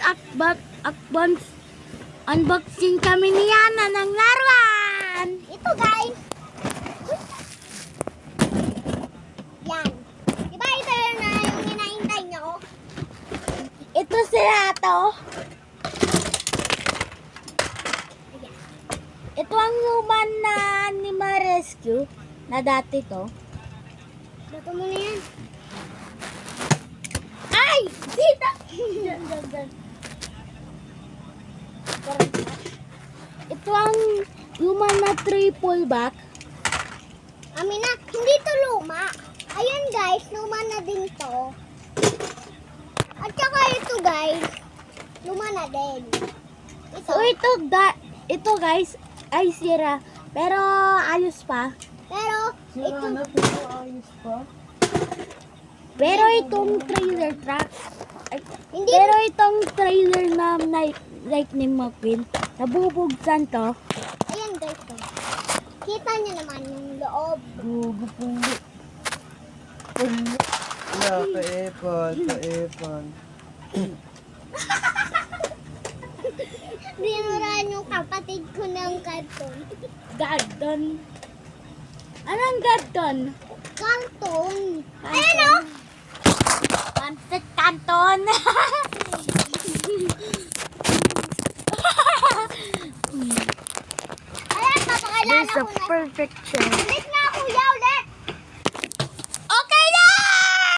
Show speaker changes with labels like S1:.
S1: guys, unboxing kami ni Yana ng laruan.
S2: Ito guys. Yan. Diba ito yun na yung hinaintay nyo?
S1: Ito sila to. Ito ang human na Animal Rescue na dati to.
S2: Bato mo na yan.
S1: Ay! Dito! Dyan. Ito ang human na triple back.
S2: Amina, hindi to luma. Ayun guys, luma na din to. At saka ito guys, luma na din. Ito.
S1: So ito guys ay sira. Pero ayos pa.
S2: Pero, ito.
S1: Pero itong trailer truck,
S2: Hindi.
S1: pero itong trailer na Lightning McQueen, nabubugsan to.
S2: Ayan guys. Oh. Kita niyo naman yung loob.
S1: Gugu po.
S3: Wala, kaepon.
S2: Binuraan yung kapatid ko ng karton.
S1: Gadon. Anong gadon?
S2: Karton. Ayan o.
S1: Pancit Canton.
S2: Ayan, papakilala
S1: There's a
S2: ko na.
S1: perfect show.
S2: Ulit